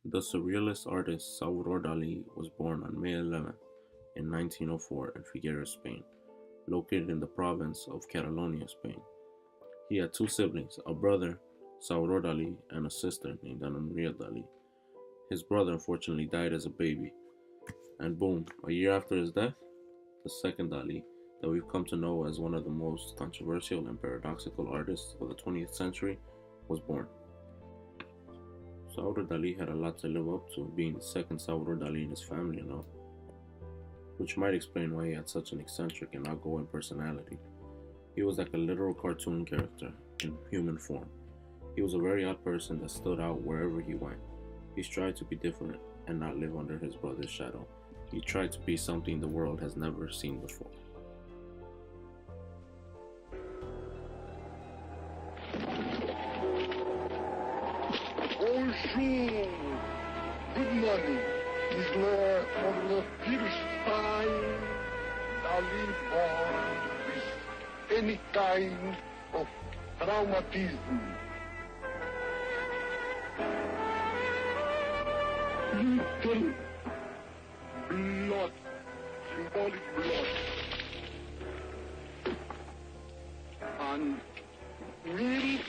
The surrealist artist Salvador Dali was born on May 11th in 1904 in Figueres, Spain, located in the province of Catalonia, Spain. He had two siblings, a brother, Salvador Dali, and a sister named Ana Maria Dali. His brother unfortunately died as a baby, and boom, a year after his death, the second Dali, that we've come to know as one of the most controversial and paradoxical artists of the 20th century, was born. Salvador Dali had a lot to live up to, being the second Salvador Dali in his family and all, which might explain why he had such an eccentric and outgoing personality. He was like a literal cartoon character in human form. He was a very odd person that stood out wherever he went. He tried to be different and not live under his brother's shadow. He tried to be something the world has never seen before. Bonjour. Good morning. Is Lord of the first time Dali born with any kind of traumatism. Little blood, symbolic blood, and milk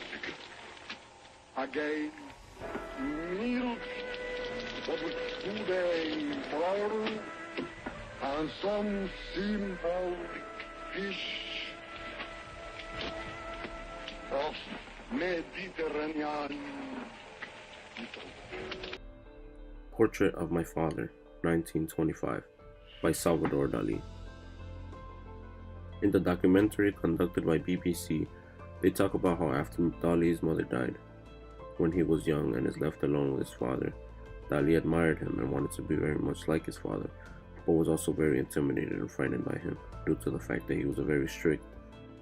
again. Milk of today flour and some simple fish of Mediterranean. Portrait of My Father, 1925, by Salvador Dali. In the documentary conducted by BBC, they talk about how after Dali's mother died, when he was young and is left alone with his father, Dali admired him and wanted to be very much like his father, but was also very intimidated and frightened by him due to the fact that he was a very strict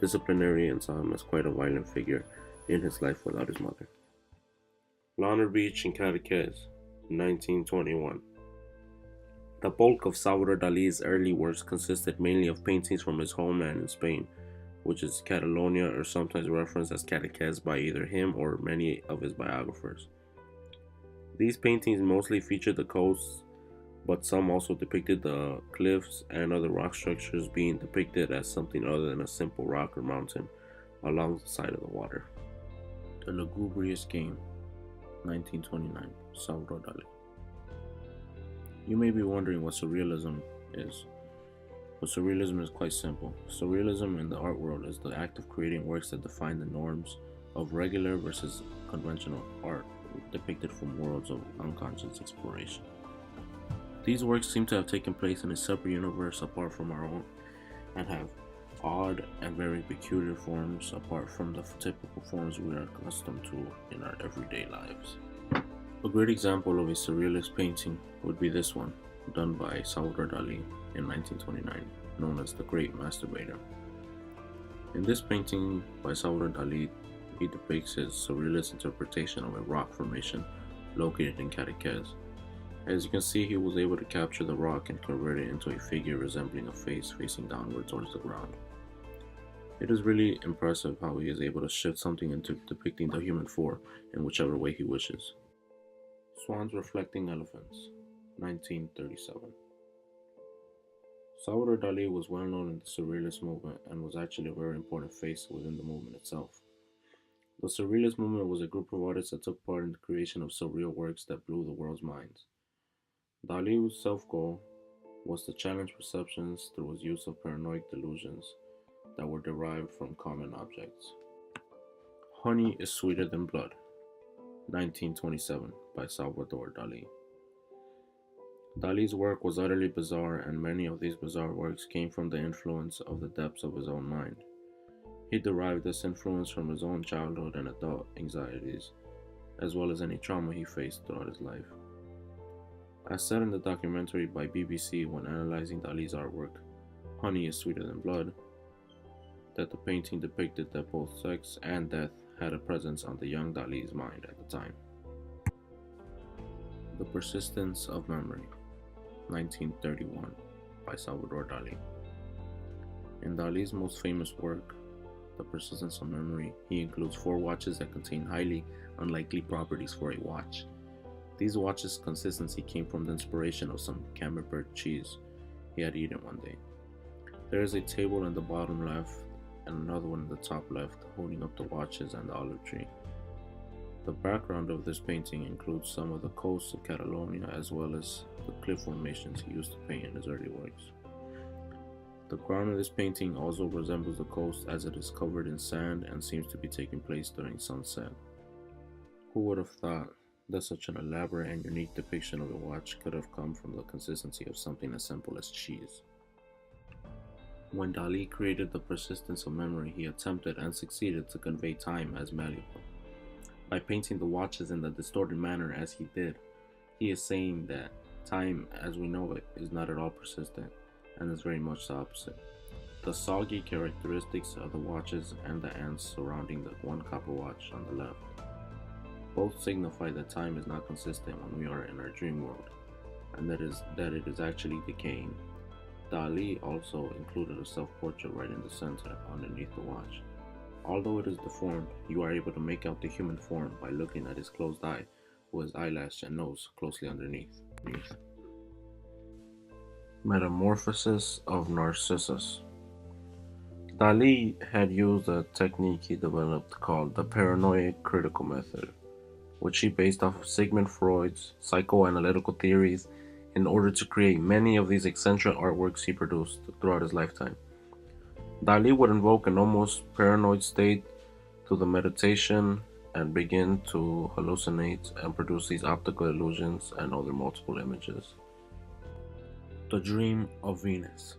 disciplinary and saw him as quite a violent figure in his life without his mother. Lana Beach in Cadaqués, 1921. The bulk of Salvador Dali's early works consisted mainly of paintings from his homeland in Spain, which is Catalonia, or sometimes referenced as Cadaqués by either him or many of his biographers. These paintings mostly featured the coasts, but some also depicted the cliffs and other rock structures being depicted as something other than a simple rock or mountain along the side of the water. The Lugubrious Game, 1929, Salvador Dali. You may be wondering what surrealism is. But surrealism is quite simple. Surrealism in the art world is the act of creating works that define the norms of regular versus conventional art, depicted from worlds of unconscious exploration. These works seem to have taken place in a separate universe apart from our own, and have odd and very peculiar forms apart from the typical forms we are accustomed to in our everyday lives. A great example of a surrealist painting would be this one, done by Salvador Dali in 1929, known as The Great Masturbator. In this painting by Salvador Dali, he depicts his surrealist interpretation of a rock formation located in Cadaqués. As you can see, he was able to capture the rock and convert it into a figure resembling a face facing downward towards the ground. It is really impressive how he is able to shift something into depicting the human form in whichever way he wishes. Swans Reflecting Elephants, 1937. Salvador Dali was well known in the Surrealist movement and was actually a very important face within the movement itself. The Surrealist movement was a group of artists that took part in the creation of surreal works that blew the world's minds. Dali's self-goal was to challenge perceptions through his use of paranoid delusions that were derived from common objects. Honey is Sweeter Than Blood, 1927, by Salvador Dali. Dali's work was utterly bizarre, and many of these bizarre works came from the influence of the depths of his own mind. He derived this influence from his own childhood and adult anxieties, as well as any trauma he faced throughout his life. As said in the documentary by BBC when analyzing Dali's artwork, Honey is Sweeter Than Blood, that the painting depicted that both sex and death had a presence on the young Dali's mind at the time. The Persistence of Memory, 1931, by Salvador Dali. In Dali's most famous work, The Persistence of Memory, he includes 4 watches that contain highly unlikely properties for a watch. These watches' consistency came from the inspiration of some camembert cheese he had eaten one day. There is a table in the bottom left and another one in the top left holding up the watches and the olive tree. The background of this painting includes some of the coasts of Catalonia as well as the cliff formations he used to paint in his early works. The ground of this painting also resembles the coast as it is covered in sand and seems to be taking place during sunset. Who would have thought that such an elaborate and unique depiction of a watch could have come from the consistency of something as simple as cheese? When Dali created the persistence of memory, he attempted and succeeded to convey time as malleable. By painting the watches in the distorted manner as he did, he is saying that time as we know it is not at all persistent and is very much the opposite. The soggy characteristics of the watches and the ants surrounding the one copper watch on the left both signify that time is not consistent when we are in our dream world, and that it is actually decaying. Dali also included a self-portrait right in the center underneath the watch. Although it is deformed, you are able to make out the human form by looking at his closed eye with his eyelash and nose closely underneath. Metamorphosis of Narcissus. Dali had used a technique he developed called the paranoid critical method, which he based off of Sigmund Freud's psychoanalytical theories in order to create many of these eccentric artworks he produced throughout his lifetime. Dali would invoke an almost paranoid state through the meditation and begin to hallucinate and produce these optical illusions and other multiple images. The Dream of Venus,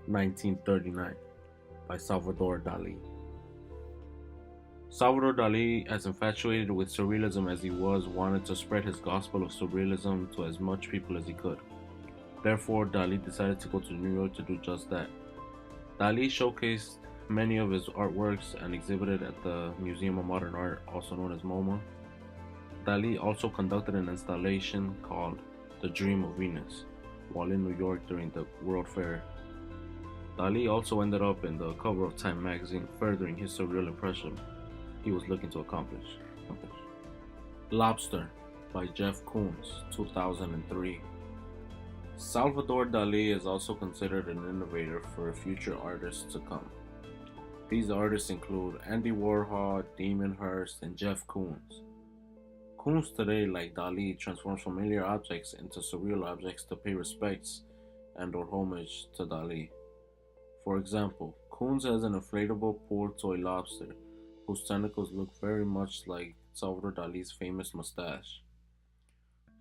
1939, by Salvador Dali. Salvador Dali, as infatuated with surrealism as he was, wanted to spread his gospel of surrealism to as much people as he could. Therefore, Dali decided to go to New York to do just that. Dali showcased many of his artworks and exhibited at the Museum of Modern Art, also known as MoMA. Dali also conducted an installation called The Dream of Venus while in New York during the World Fair. Dali also ended up in the cover of Time magazine, furthering his surreal impression he was looking to accomplish. Lobster by Jeff Koons, 2003. Salvador Dali is also considered an innovator for future artists to come. These artists include Andy Warhol, Damien Hirst, and Jeff Koons. Koons today, like Dali, transforms familiar objects into surreal objects to pay respects and or homage to Dali. For example, Koons has an inflatable pool toy lobster whose tentacles look very much like Salvador Dali's famous mustache.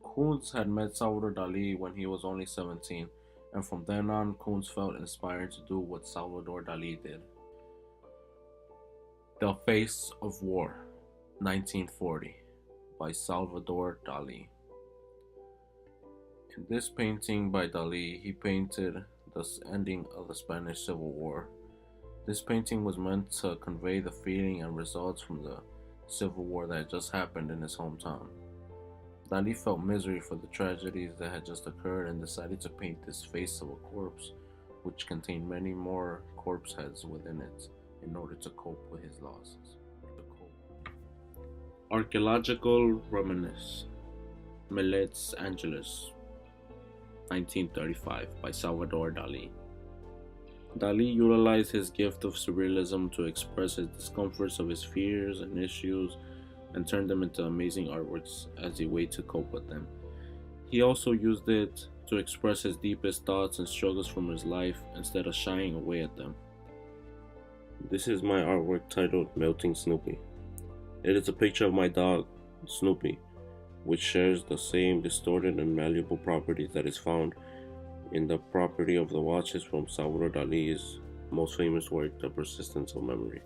Koons had met Salvador Dali when he was only 17, and from then on, Koons felt inspired to do what Salvador Dali did. The Face of War, 1940, by Salvador Dali. In this painting by Dali, he painted the ending of the Spanish Civil War. This painting was meant to convey the feeling and results from the Civil War that had just happened in his hometown. Dali felt misery for the tragedies that had just occurred and decided to paint this face of a corpse, which contained many more corpse heads within it, in order to cope with his losses. Archaeological Reminiscence, Los Angeles, 1935, by Salvador Dali. Dali utilized his gift of surrealism to express his discomforts of his fears and issues and turned them into amazing artworks as a way to cope with them. He also used it to express his deepest thoughts and struggles from his life instead of shying away at them. This is my artwork titled Melting Snoopy. It is a picture of my dog, Snoopy, which shares the same distorted and malleable properties that is found in the property of the watches from Salvador Dali's most famous work, The Persistence of Memory.